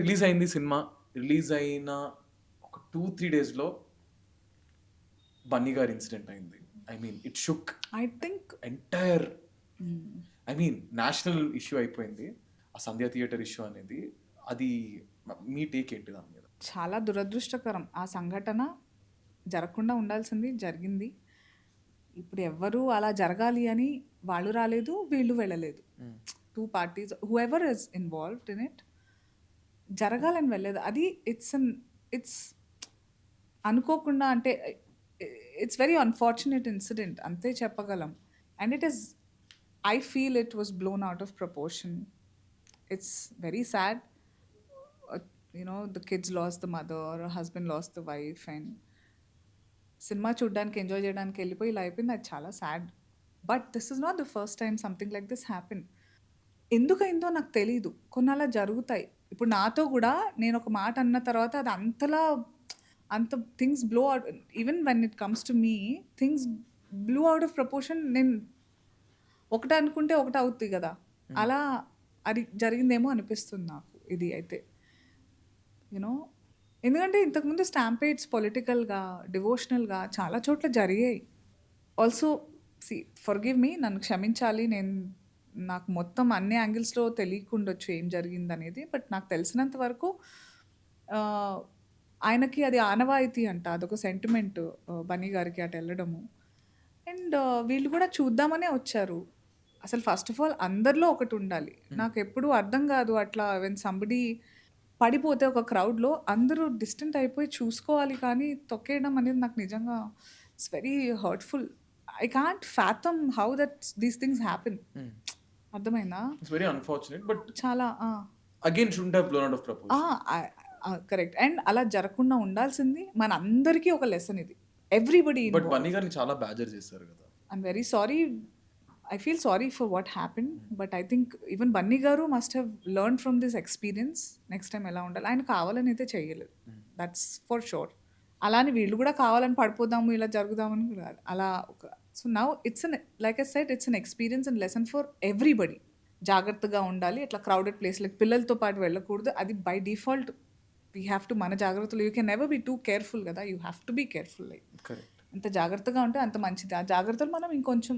Release అయింది cinema. Release అయిన ఒక 2-3 డేస్‌లో బన్నీ గారి ఇన్సిడెంట్ అయింది. I mean it shook I think entire I mean national issue అయిపోయింది. ఆ సంధ్య థియేటర్ ఇష్యూ అనేది. అది మీ టేక్ ఏంటి దాని మీద? చాలా దురదృష్టకరం. ఆ సంఘటన జరగకుండా ఉండాల్సింది జరిగింది. ఇప్పుడు ఎవ్వరూ అలా జరగాలి అని వాళ్ళు రాలేదు, వీళ్ళు వెళ్ళలేదు. 2 parties whoever is involved in it జరగాలని వెళ్ళలేదు. అది ఇట్స్ అనుకోకుండా అంటే ఇట్స్ వెరీ అన్‌ఫార్చునేట్ ఇన్సిడెంట్ అంతే చెప్పగలం. And I feel it was blown out of proportion. It's very sad. The kids lost the mother, or a husband lost the wife, and cinema చూడ్డానికి enjoy చేయడానికి వెళ్ళిపోయి ఇలా అయిపోయింది. అది చాలా sad. But this is not the first time something like this happen. ఎందుకయిందో నాకు తెలీదు. కొన్ని అలా జరుగుతాయి. ఇప్పుడు నాతో కూడా నేను ఒక మాట అన్న తర్వాత అది అంత things blow out. Even when it comes to me things blue out of proportion. నేను ఒకటి అనుకుంటే ఒకటి అవుతుంది కదా, అలా అది జరిగిందేమో అనిపిస్తుంది నాకు ఇది అయితే. యూనో ఎందుకంటే ఇంతకుముందు స్టాంపేడ్స్ పొలిటికల్గా, డివోషనల్గా చాలా చోట్ల జరిగాయి. ఆల్సో ఫర్గివ్ మీ, నన్ను క్షమించాలి. నాకు మొత్తం అన్ని యాంగిల్స్లో తెలియకుండొచ్చు ఏం జరిగిందనేది. బట్ నాకు తెలిసినంత వరకు ఆయనకి అది ఆనవాయితీ అంట, అదొక సెంటిమెంట్ బన్నీ గారికి అటు వెళ్ళడము. అండ్ వీళ్ళు కూడా చూద్దామనే వచ్చారు. అసలు ఫస్ట్ ఆఫ్ ఆల్ అందరిలో ఒకటి ఉండాలి. నాకు ఎప్పుడూ అర్థం కాదు అట్లా వెన్ సంబడి పడిపోతే ఒక క్రౌడ్లో అందరూ డిస్టెంట్ అయిపోయి చూసుకోవాలి, కానీ తొక్కేయడం అనేది నాకు నిజంగా it's very hurtful. I can't fathom how that these things happen. అర్థమైందా? ఇట్స్ వెరీ అన్‌ఫార్చునేట్ బట్ చాలా again shouldn't have blown out of proportion. Correct. And అలా జరగకుండా ఉండాల్సింది మన అందరికీ ఒక లెసన్ ఇది. ఎవ్రీబడి బట్ బన్నీ గారిని చాలా బ్యాజర్ చేశారు కదా. I'm very sorry. I feel sorry for what happened, but I think even Bunny Garu must have learned from this experience. Next time ఎలా ఉండాలి, ఆయన కావాలని అయితే చేయలేదు, దట్స్ ఫర్ షూర్. అలానే వీళ్ళు కూడా కావాలని పడిపోదాము ఇలా జరుగుదామని కూడా కాదు. అలా ఒక so now like I said it's an experience and lesson for everybody. జాగ్రత్తగా ఉండాలి. ఇట్లా క్రౌడెడ్ ప్లేస్లకు పిల్లలతో పాటు వెళ్ళకూడదు. అది by default we have to, మన జాగ్రత్తలు. You can never be too careful కదా, you have to be careful. Like correct. ఎంత జాగ్రత్తగా ఉంటే అంత మంచిది. ఆ జాగ్రత్తలు మనం ఇంకొంచెం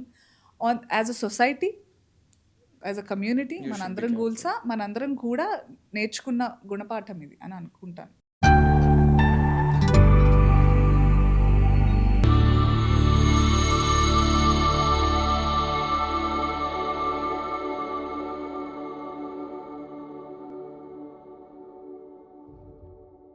as a society, as a community మనందరం కూడా నేర్చుకున్న గుణపాఠం ఇది అని అనుకుంటాను.